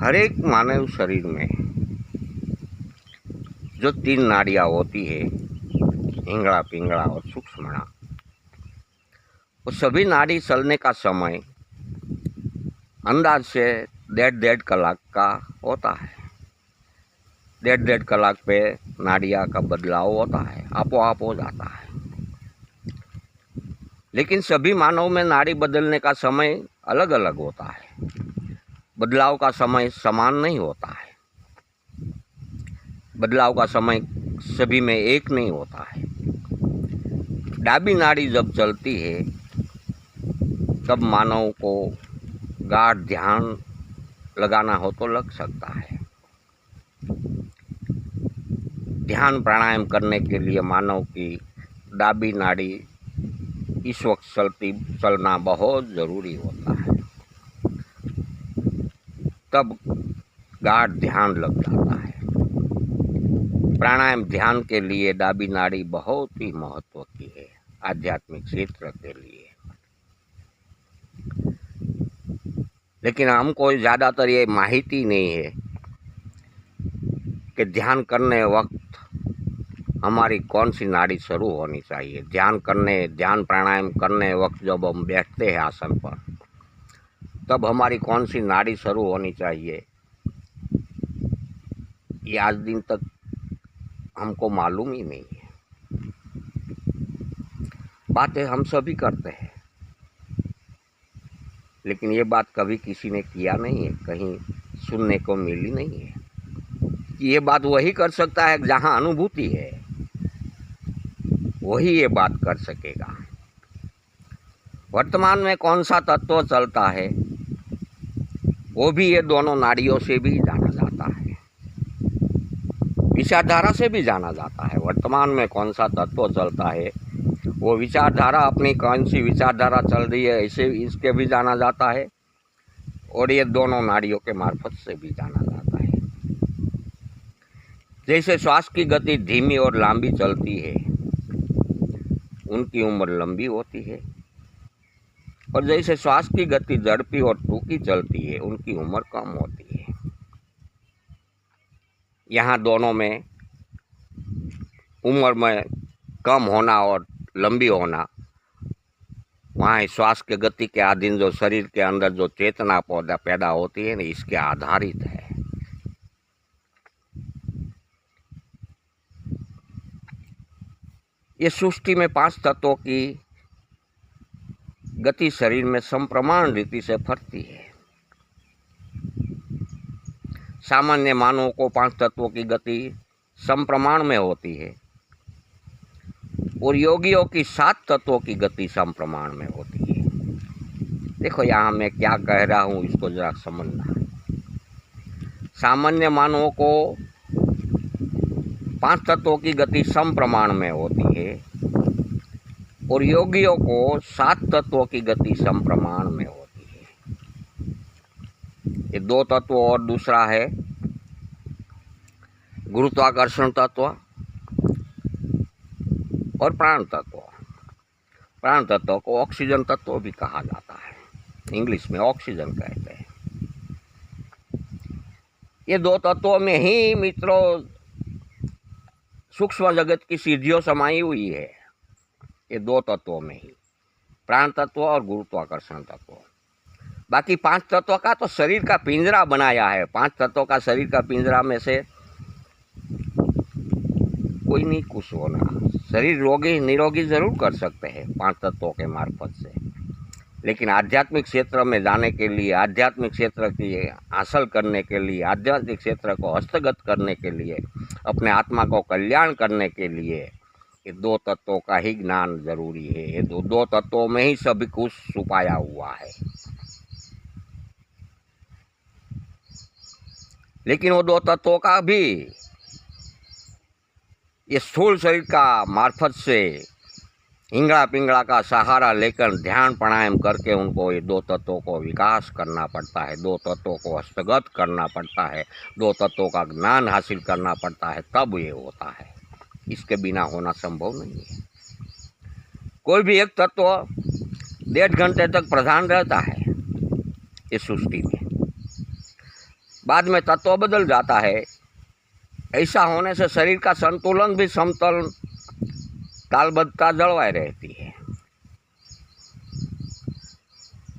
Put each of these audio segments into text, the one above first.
हर एक मानव शरीर में जो 3 नाड़ियाँ होती है, हिंगड़ा, पिंगड़ा और सूक्ष्मणा, वो सभी नाड़ी चलने का समय अंदाज से 1.5 कलाक का होता है। 1.5 कलाक पे नाड़ियाँ का बदलाव होता है, आपो आप हो जाता है। लेकिन सभी मानव में नाड़ी बदलने का समय अलग अलग होता है, बदलाव का समय समान नहीं होता है। बदलाव का समय सभी में एक नहीं होता है। डाबी नाड़ी जब चलती है तब मानव को गाढ़ ध्यान लगाना हो तो लग सकता है। ध्यान प्राणायाम करने के लिए मानव की डाबी नाड़ी इस वक्त चलना बहुत ज़रूरी होता है, तब गाढ़ ध्यान लग जाता है। प्राणायाम ध्यान के लिए डाबी नाड़ी बहुत ही महत्व की है, आध्यात्मिक क्षेत्र के लिए। लेकिन हमको ज़्यादातर ये माहिती नहीं है कि ध्यान करने वक्त हमारी कौन सी नाड़ी शुरू होनी चाहिए। ध्यान प्राणायाम करने वक्त जब हम बैठते हैं आसन पर, तब हमारी कौन सी नाड़ी शुरू होनी चाहिए, ये आज दिन तक हमको मालूम ही नहीं है। बातें हम सभी करते हैं, लेकिन ये बात कभी किसी ने किया नहीं है, कहीं सुनने को मिली नहीं है कि ये बात वही कर सकता है जहाँ अनुभूति है, वही ये बात कर सकेगा। वर्तमान में कौन सा तत्व चलता है, वो भी ये दोनों नाड़ियों से भी जाना जाता है, विचारधारा से भी जाना जाता है। वर्तमान में कौन सा तत्व चलता है, वो विचारधारा अपनी कौन सी विचारधारा चल रही है, इसे इसके भी जाना जाता है, और ये दोनों नाड़ियों के मार्फत से भी जाना जाता है। जैसे श्वास की गति धीमी और लंबी चलती है, उनकी उम्र लंबी होती है, और जैसे श्वास की गति झड़पी और टूकी चलती है, उनकी उम्र कम होती है। यहाँ दोनों में उम्र में कम होना और लंबी होना, वहाँ श्वास की गति के अधीन जो शरीर के अंदर जो चेतना पैदा होती है ना, इसके आधारित है। ये सृष्टि में 5 तत्वों की गति शरीर में समप्रमाण रीति से फरती है। सामान्य मानवों को 5 तत्वों की गति समप्रमाण में होती है, और योगियों की 7 तत्वों की गति समप्रमाण में होती है। देखो यहाँ मैं क्या कह रहा हूँ, इसको जरा समझना। सामान्य मानवों को 5 तत्वों की गति समप्रमाण में होती है, और योगियों को 7 तत्वों की गति समप्रमाण में होती है। ये 2 तत्व और दूसरा है गुरुत्वाकर्षण तत्व और प्राण तत्व। प्राण तत्व को ऑक्सीजन तत्व भी कहा जाता है, इंग्लिश में ऑक्सीजन कहते हैं। ये 2 तत्वों में ही मित्रों सूक्ष्म जगत की सिद्धियों समाई हुई है। ये 2 तत्वों में ही, प्राण तत्व और गुरुत्वाकर्षण तत्व। बाकी 5 तत्व का तो शरीर का पिंजरा बनाया है। 5 तत्वों का शरीर का पिंजरा में से कोई नहीं कुछ होना। शरीर निरोगी जरूर कर सकते हैं 5 तत्वों के मार्फत से, लेकिन आध्यात्मिक क्षेत्र में जाने के लिए, आध्यात्मिक क्षेत्र की हासिल करने के लिए, आध्यात्मिक क्षेत्र को हस्तगत करने के लिए, अपने आत्मा को कल्याण करने के लिए ये 2 तत्वों का ही ज्ञान जरूरी है। ये 2 तत्वों में ही सभी कुछ छुपाया हुआ है। लेकिन वो 2 तत्वों का भी ये स्थूल शरीर का मार्फत से हिंगड़ा पिंगड़ा का सहारा लेकर ध्यान प्राणायाम करके उनको ये 2 तत्वों को विकास करना पड़ता है, 2 तत्वों को हस्तगत करना पड़ता है, 2 तत्वों का ज्ञान हासिल करना पड़ता है, तब ये होता है। इसके बिना होना संभव नहीं है। कोई भी एक तत्व 1.5 घंटे तक प्रधान रहता है इस सृष्टि में, बाद में तत्व बदल जाता है। ऐसा होने से शरीर का संतुलन भी समतल तालबद्धता जलवाई रहती है।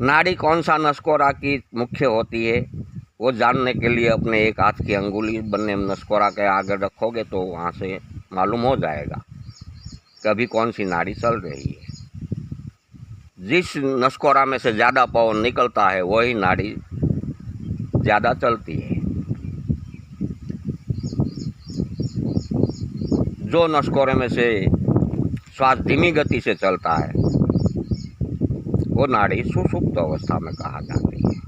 नाड़ी कौन सा नसकोरा की मुख्य होती है वो जानने के लिए अपने एक हाथ की अंगुली बनने नसकोरा के आगे रखोगे तो वहाँ से मालूम हो जाएगा कभी कौन सी नाड़ी चल रही है। जिस नसकोरा में से ज़्यादा पवन निकलता है वही नाड़ी ज़्यादा चलती है। जो नसकोरे में से श्वास धीमी गति से चलता है वो नाड़ी सुषुप्त अवस्था में कहा जाती है।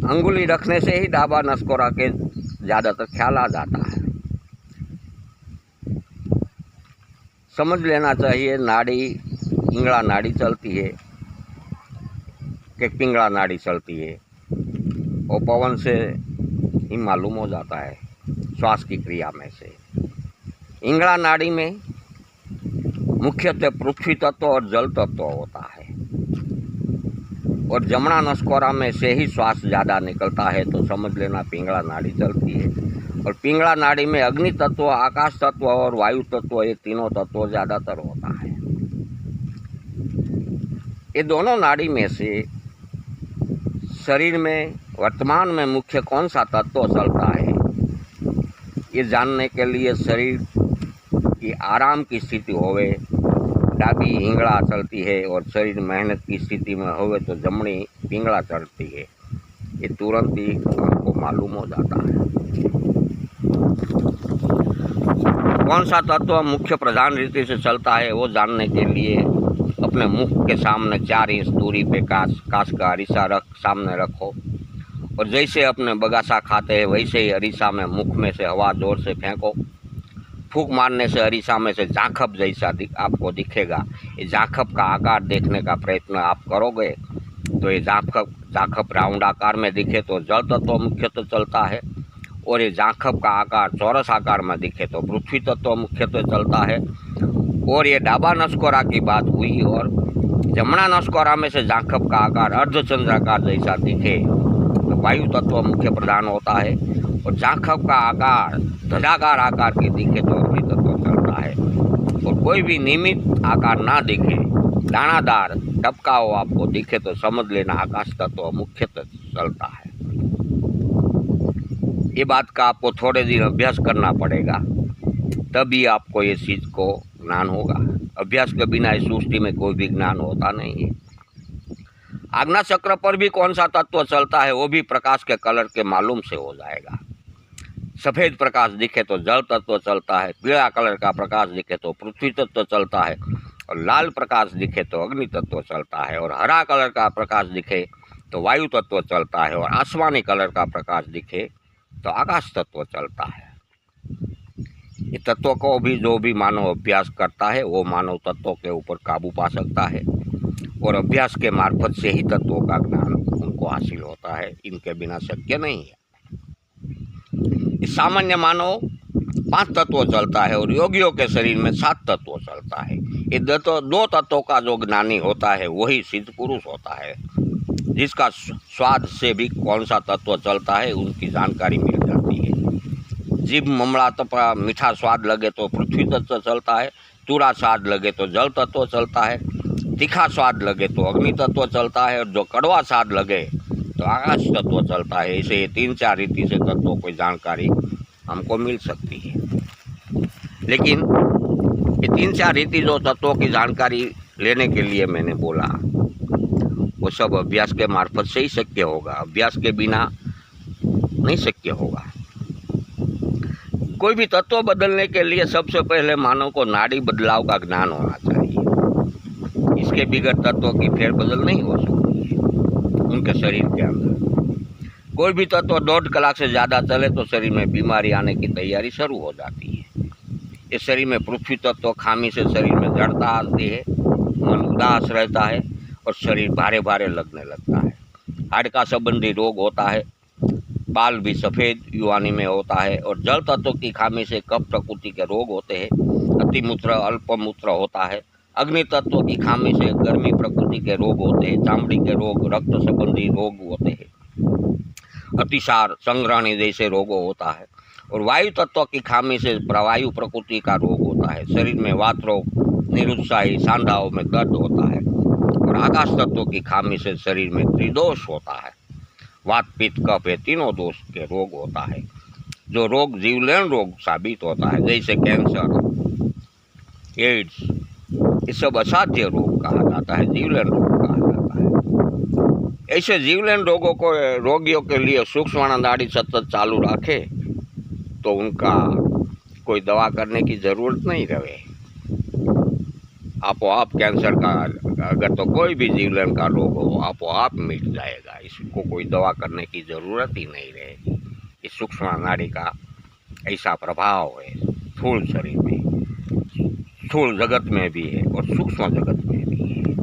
अंगुली रखने से ही डाबा नसकोरा के ज़्यादातर ख्याल आ जाता है। समझ लेना चाहिए नाड़ी इंगड़ा नाड़ी चलती है कि पिंगला नाड़ी चलती है और पवन से ही मालूम हो जाता है श्वास की क्रिया में से। इंगड़ा नाड़ी में मुख्यतः पृथ्वी तत्व और जल तत्व होता है और जमना नसकोरा में से ही श्वास ज़्यादा निकलता है तो समझ लेना पिंगला नाड़ी चलती है। और पिंगला नाड़ी में अग्नि तत्व, आकाश तत्व और वायु तत्व ये तीनों तत्व ज़्यादातर होता है। ये दोनों नाड़ी में से शरीर में वर्तमान में मुख्य कौन सा तत्व चलता है ये जानने के लिए शरीर की आराम की स्थिति होवे डाबी हिंगड़ा चलती है और शरीर मेहनत की स्थिति में होवे तो जमनी पिंगला चलती है। ये तुरंत ही हमको मालूम हो जाता है। कौन सा तत्व मुख्य प्रधान रीति से चलता है वो जानने के लिए अपने मुख के सामने 4 इंच दूरी पे कांच का अरीसा सामने रखो और जैसे अपने बगासा खाते हैं वैसे ही अरीसा में मुख में से हवा जोर से फेंको। फूंक मारने से अरीसा में से झांखप जैसा आपको दिखेगा। ये झांखप का आकार देखने का प्रयत्न आप करोगे तो ये झांखप राउंड आकार में दिखे तो जल तत्व मुख्यतः चलता है और ये झांखप का आकार चौरस आकार में दिखे तो पृथ्वी तत्व मुख्यतः चलता है। और ये डाबा नसकोरा की बात हुई और जमना नसकोरा में से झांखप का आकार अर्धचंद्राकार जैसा दिखे तो वायु तत्व मुख्य प्रधान होता है और झांखप का आकार ध्वजाकार आकार के दिखे तो अग्नि तत्व चलता है। और कोई भी नियमित आकार ना दिखे, दानादार टपका हो आपको दिखे तो समझ लेना आकाश तत्व मुख्यतः चलता है। ये बात का आपको थोड़े दिन अभ्यास करना पड़ेगा तभी आपको ये चीज़ को ज्ञान होगा। अभ्यास के बिना इस सृष्टि में कोई भी ज्ञान होता नहीं है। आज्ञा चक्र पर भी कौन सा तत्व चलता है वो भी प्रकाश के कलर के मालूम से हो जाएगा। सफ़ेद प्रकाश दिखे तो जल तत्व चलता है, पीला कलर का प्रकाश दिखे तो पृथ्वी तत्व चलता है और लाल प्रकाश दिखे तो अग्नि तत्व चलता है और हरा कलर का प्रकाश दिखे तो वायु तत्व चलता है और आसमानी कलर का प्रकाश दिखे तो आकाश तत्व चलता है। ये तत्व को भी जो भी मानव अभ्यास करता है वो मानव तत्वों के ऊपर काबू पा सकता है और अभ्यास के मार्फत से ही तत्वों का ज्ञान उनको हासिल होता है। इनके बिना शक्य नहीं है। इस सामान्य मानव 5 तत्व चलता है और योगियों के शरीर में 7 तत्व चलता है। ये 2 तत्वों का जो ज्ञानी होता है वही सिद्ध पुरुष होता है। जिसका स्वाद से भी कौन सा तत्व चलता है उनकी जानकारी मिल जाती है। जीभ ममड़ा तपा मीठा स्वाद लगे तो पृथ्वी तत्व चलता है, तुरा स्वाद लगे तो जल तत्व चलता है, तीखा स्वाद लगे तो अग्नि तत्व चलता है और जो कड़वा स्वाद लगे तो आकाश तत्व चलता है। इसे 3-4 रीति से तत्वों की जानकारी हमको मिल सकती है। लेकिन ये 3-4 रीति जो तत्वों की जानकारी लेने के लिए मैंने बोला वो सब अभ्यास के मार्फत से ही शक्य होगा। अभ्यास के बिना नहीं शक्य होगा। कोई भी तत्व बदलने के लिए सबसे पहले मानव को नाड़ी बदलाव का ज्ञान होना चाहिए। इसके बिगड़ तत्वों की फेरबदल नहीं हो सकती है उनके शरीर के अंदर। कोई भी तत्व 1.5 कलाक से ज़्यादा चले तो शरीर में बीमारी आने की तैयारी शुरू हो जाती है। इस शरीर में पृथ्वी तत्व खामी से शरीर में जड़ता आती है, मन उदास रहता है और शरीर भारे भारे लगने लगता है। हार्ट संबंधी रोग होता है, बाल भी सफ़ेद युवानी में होता है और जल तत्व की खामी से कफ प्रकृति के रोग होते हैं। अतिमूत्र अल्पमूत्र होता है, अग्नि तत्व की खामी से गर्मी प्रकृति के रोग होते हैं, चामड़ी के रोग, रक्त संबंधी रोग होते हैं, अतिसार, संग्रहणी जैसे रोगों होता है। और वायु तत्व की खामी से प्रवायु प्रकृति का रोग होता है, शरीर में वात रोग, निरुत्साही, सांधाओं में दर्द होता है। और आकाश तत्व की खामी से शरीर में त्रिदोष होता है, वात पित्त कफ ये तीनों दोष के रोग होता है, जो रोग जीवलेण रोग साबित होता है, जैसे कैंसर, एड्स, ये सब असाध्य रोग कहा जाता है, जीवलेण रोग कहा जाता है। ऐसे जीवलेण रोगों को रोगियों के लिए सूक्ष्म नाड़ी सतत चालू रखे तो उनका कोई दवा करने की ज़रूरत नहीं रहे। आपो आप कैंसर का अगर तो कोई भी जीवलेण का रोग हो आपो आप मिट जाएगा, इसको कोई दवा करने की ज़रूरत ही नहीं रहेगी। इस सूक्ष्म नाड़ी का ऐसा प्रभाव है स्थूल शरीर में, स्थूल जगत में भी है और सूक्ष्म जगत में भी है।